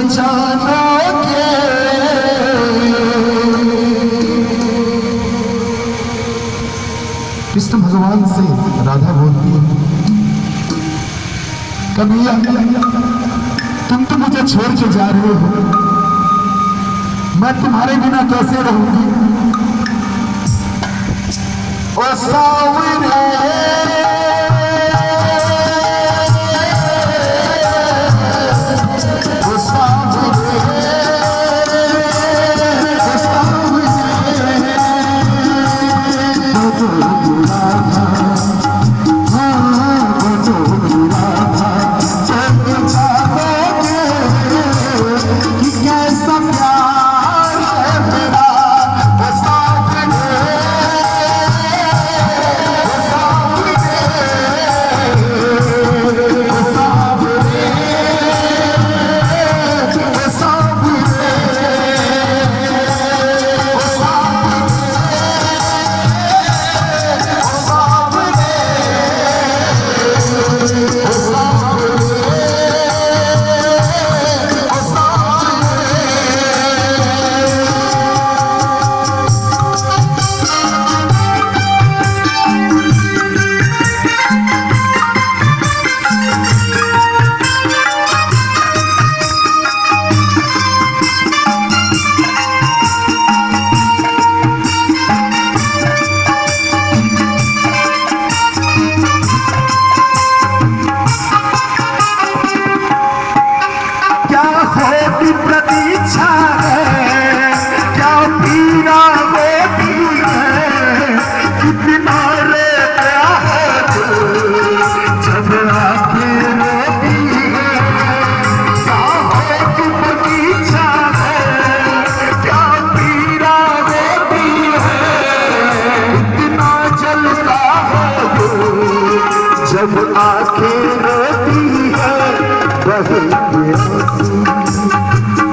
जानोगे। कृष्ण भगवान से राधा बोलती है, कन्हैया तुम तो मुझे छोड़ के जा रहे हो, मैं तुम्हारे बिना कैसे रहूंगी। ओ सावरे जब आंखें रोती है बहेंगे आंसू,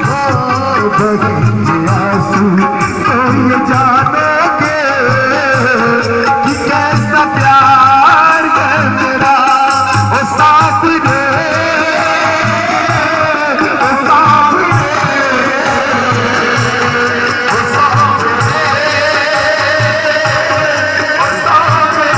हाँ बहेंगे आंसू। तो ये जानोगे कि कैसा प्यार है मेरा। ओ सावरे ओ सावरे ओ सावरे ओ सावरे।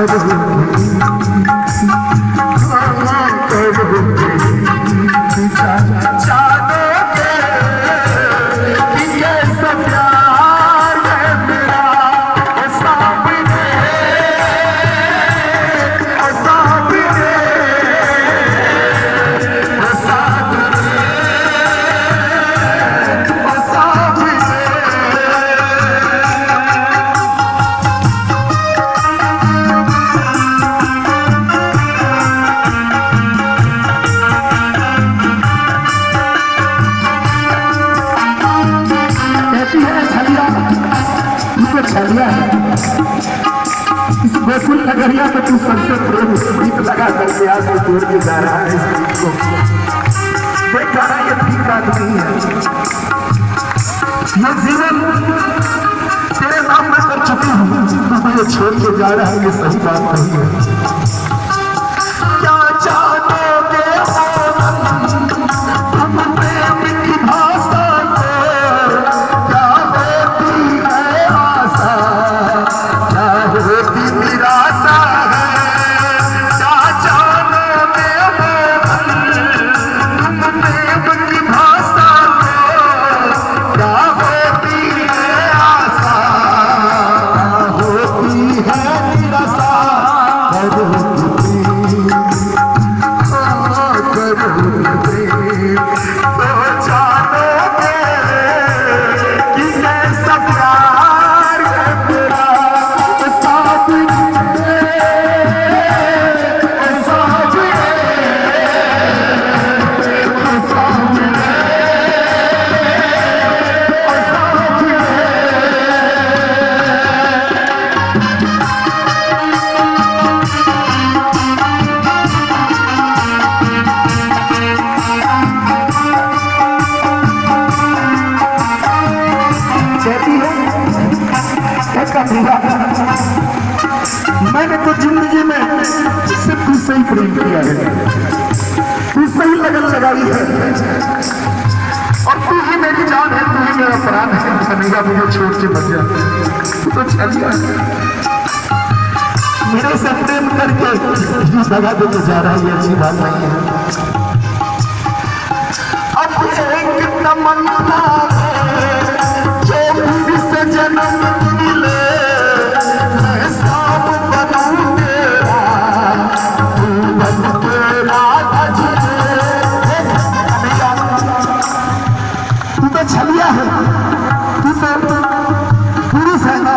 इस गोकुल नगरिया में तू सबसे प्रेम गीत लगा करके आज जोड़ के जा रहा है इस गीत को। देखा ना ये ठीक आदमी है, ये जीवन तेरे नाम में कर चुकी हूँ, तू मुझे छोड़ के जा रहा है, ये सही बात नहीं है। क्या चाहोगे तुम प्रेम की भाषा को, क्या होती है आशा, क्या होती निराशा है। क्या चाहोगे तुम प्रेम की भाषा को, क्या होती है आशा, होती है निराशा। मैंने तो जिंदगी में सिर्फ तुझसे ही प्रेम किया है, तुझसे ही लगन लगाई है, और तू ही मेरी जान है, तू ही मेरा प्राण है। कन्हैया मुझे छोड़ के बच जा, तू तो चल गया, मेरे से प्रेम करके दगा देके जा रहा है, ये अच्छी बात नहीं है। अब एक तमन्ना जो फिर से जन्म मिले, छलिया है, तू तो पुरुष है ना,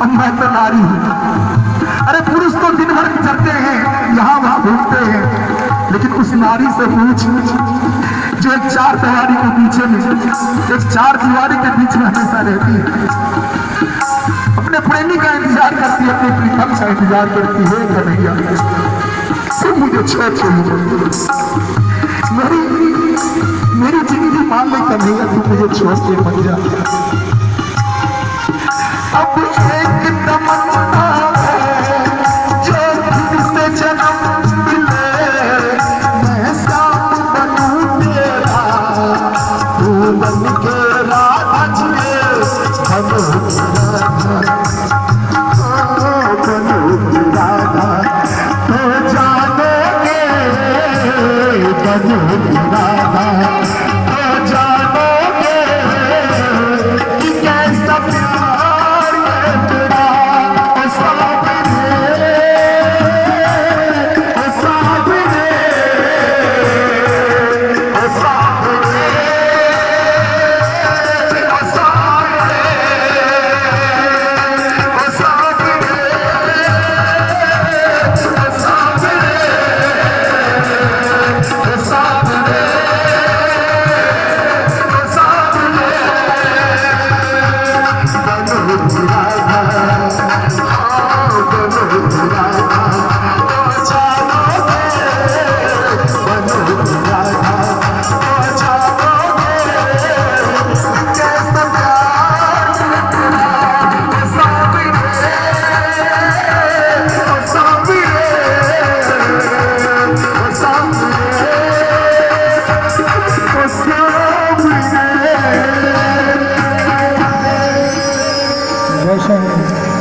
और मैं तो नारी हूँ। अरे पुरुष तो दिन भर चलते हैं, यहाँ वहाँ घूमते हैं, लेकिन उस नारी से पूछ जो एक चार दीवारी के पीछे में, एक चार दीवारी के बीच में हमेशा रहती है, अपने प्रेमी का इंतजार करती है, अपने प्रीतम का इंतजार करती है। कन्हैया तुम मुझे छोड़ मेरी जिंदगी मान ले कन्हैया, तू मुझे छोड़ के मत जा। अब एक तमन्ना है जो फिर से जन्म मिले, मैं श्याम बनूं तेरा, तू बन के राधा जिए, बनो राधा, तो जानोगे बनो राधा, तो जानोगे कि कैसा प्यार है तेरा। ओ सावरे, ओ सावरे, ओ सावरे, ओ सावरे, ओ सावरे, ओ सावरे, ओ सावरे। वैसा है।